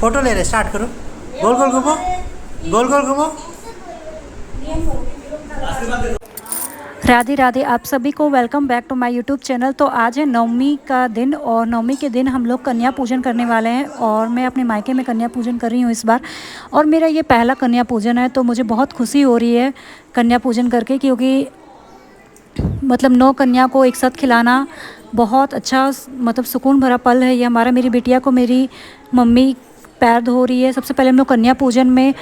Photo ले रहे, start करो। गोल गोल घूमो, गोल गोल घूमो। राधे राधे, आप सभी को welcome back to my YouTube channel. तो आज है नवमी का दिन और नवमी के दिन हम लोग कन्या पूजन करने वाले हैं और मैं अपने मायके में कन्या पूजन कर रही हूँ इस बार। और मेरा ये पहला कन्या पूजन है, तो मुझे बहुत खुशी हो रही है कन्या पूजन करके, क्योंकि मतलब 9 कन्या को एक साथ खिलाना बहुत अच्छा मतलब सुकून भरा पल है ये हमारा। मेरी बिटिया को मेरी मम्मी पैर धो रही है। सबसे पहले हम लोग कन्या पूजन में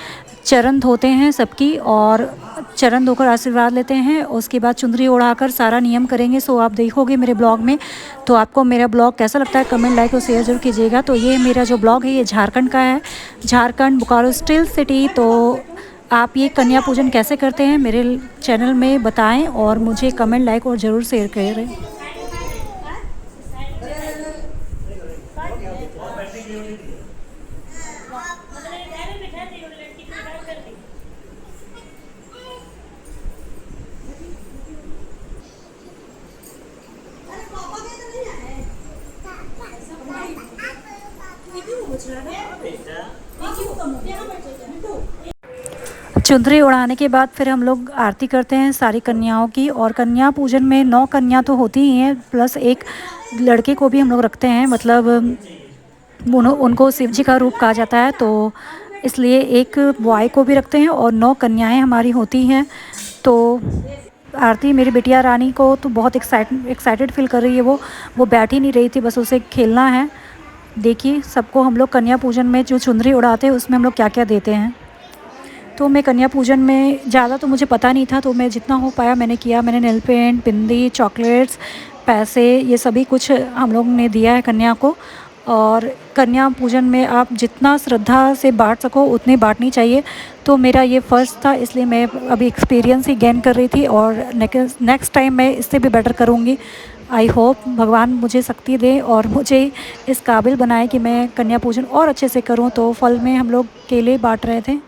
चरण धोते हैं सबकी, और चरण धोकर आशीर्वाद लेते हैं। उसके बाद चुंदरी ओढ़ाकर सारा नियम करेंगे। सो आप देखोगे मेरे ब्लॉग में। तो आपको मेरा ब्लॉग कैसा लगता है कमेंट, लाइक और शेयर जरूर कीजिएगा। तो ये मेरा जो ब्लॉग है ये झारखंड का है, झारखंड बोकारो स्टील सिटी। तो आप ये कन्या पूजन कैसे करते हैं मेरे चैनल में बताएं और मुझे कमेंट, लाइक और ज़रूर शेयर करें। चुंदरी उड़ाने के बाद फिर हम लोग आरती करते हैं सारी कन्याओं की। और कन्या पूजन में 9 कन्या तो होती ही हैं, प्लस एक लड़के को भी हम लोग रखते हैं। मतलब उनको शिव जी का रूप कहा जाता है, तो इसलिए एक बॉय को भी रखते हैं और 9 कन्याएं हमारी होती हैं। तो आरती मेरी बिटिया रानी को तो बहुत एक्साइटेड फील कर रही है। वो बैठ ही नहीं रही थी, बस उसे खेलना है। देखिए सबको हम लोग कन्या पूजन में जो चुंदरी उड़ाते हैं उसमें हम लोग क्या क्या देते हैं। तो मैं कन्या पूजन में ज़्यादा तो मुझे पता नहीं था, तो मैं जितना हो पाया मैंने किया। मैंने नेल पेंट, बिंदी, चॉकलेट्स, पैसे, ये सभी कुछ हम लोग ने दिया है कन्या को। और कन्या पूजन में आप जितना श्रद्धा से बांट सको उतनी बांटनी चाहिए। तो मेरा ये फ़र्स्ट था, इसलिए मैं अभी एक्सपीरियंस ही गेन कर रही थी और नेक्स्ट टाइम मैं इससे भी बेटर करूँगी। आई होप भगवान मुझे शक्ति दे और मुझे इस काबिल बनाए कि मैं कन्या पूजन और अच्छे से करूँ। तो फल में हम लोग केले बांट रहे थे।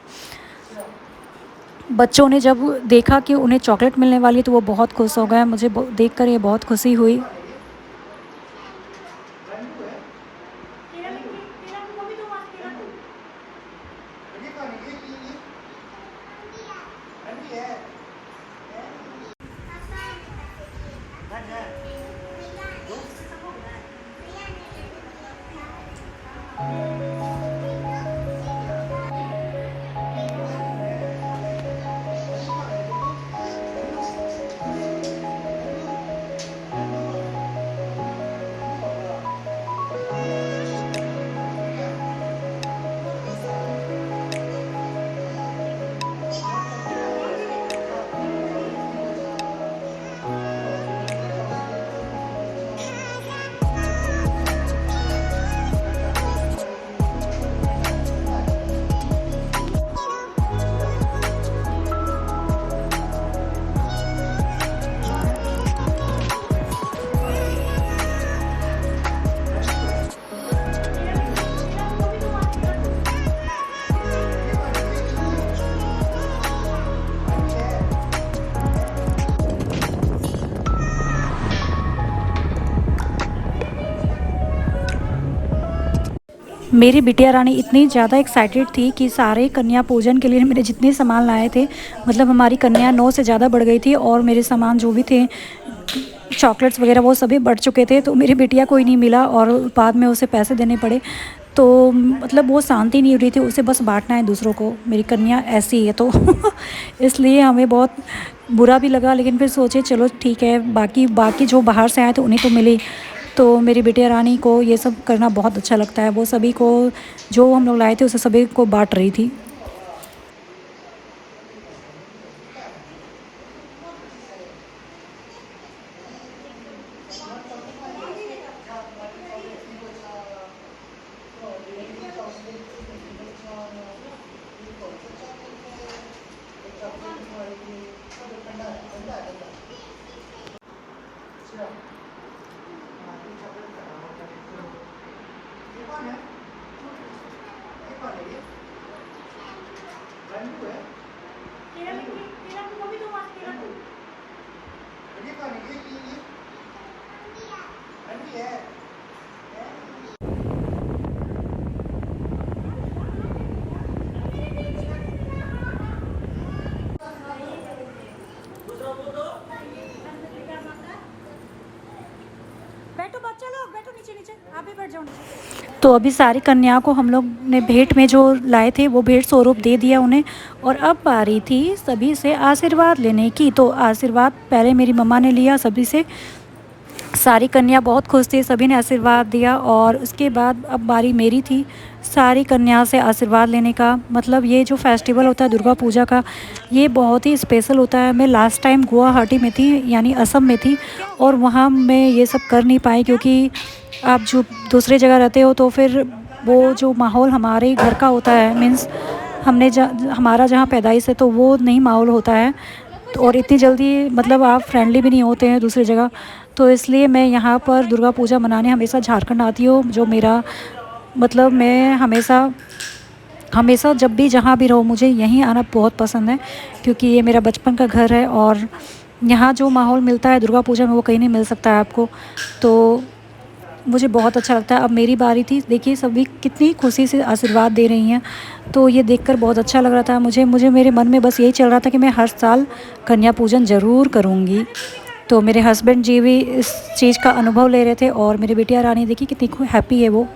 बच्चों ने जब देखा कि उन्हें चॉकलेट मिलने वाली तो वो बहुत खुश हो गए। मुझे देखकर ये बहुत खुशी हुई। मेरी बिटिया रानी इतनी ज़्यादा एक्साइटेड थी कि सारे कन्या पूजन के लिए मेरे जितने सामान लाए थे, मतलब हमारी कन्या 9 से ज़्यादा बढ़ गई थी और मेरे सामान जो भी थे चॉकलेट्स वगैरह वो सभी बढ़ चुके थे। तो मेरी बिटिया को ही नहीं मिला और बाद में उसे पैसे देने पड़े। तो मतलब वो शांति नहीं हो रही थी, उसे बस बांटना है दूसरों को। मेरी कन्या ऐसी है तो इसलिए हमें बहुत बुरा भी लगा, लेकिन फिर सोचे चलो ठीक है, बाकी जो बाहर से आए थे उन्हें तो मिली। तो मेरी बिटिया रानी को ये सब करना बहुत अच्छा लगता है। वो सभी को जो हम लोग लाए थे उसे सभी को बांट रही थी। तो अभी सारी कन्याओं को हम लोग ने भेंट में जो लाए थे वो भेंट स्वरूप दे दिया उन्हें। और अब बारी थी सभी से आशीर्वाद लेने की। तो आशीर्वाद पहले मेरी मम्मा ने लिया सभी से। सारी कन्या बहुत खुश थी, सभी ने आशीर्वाद दिया। और उसके बाद अब बारी मेरी थी सारी कन्या से आशीर्वाद लेने का। मतलब ये जो फेस्टिवल होता है दुर्गा पूजा का, ये बहुत ही स्पेशल होता है। मैं लास्ट टाइम गुवाहाटी में थी, यानी असम में थी, और वहाँ मैं ये सब कर नहीं पाई, क्योंकि आप जो दूसरी जगह रहते हो तो फिर वो जो माहौल हमारे घर का होता है, मीन्स हमारा जहाँ पैदाइश है, तो वो नहीं माहौल होता है। तो और इतनी जल्दी मतलब आप फ्रेंडली भी नहीं होते हैं दूसरी जगह। तो इसलिए मैं यहाँ पर दुर्गा पूजा मनाने हमेशा झारखंड आती हूँ। जो मेरा मतलब मैं हमेशा जब भी जहाँ भी रहूँ मुझे यहीं आना बहुत पसंद है, क्योंकि ये मेरा बचपन का घर है। और यहाँ जो माहौल मिलता है दुर्गा पूजा में वो कहीं नहीं मिल सकता है आपको। तो मुझे बहुत अच्छा लगता है। अब मेरी बारी थी, देखिए सभी कितनी खुशी से आशीर्वाद दे रही हैं। तो ये देखकर बहुत अच्छा लग रहा था मुझे मेरे मन में बस यही चल रहा था कि मैं हर साल कन्या पूजन ज़रूर करूँगी। तो मेरे हस्बैंड जी भी इस चीज़ का अनुभव ले रहे थे। और मेरी बिटिया रानी देखिए कितनी हैप्पी है वो।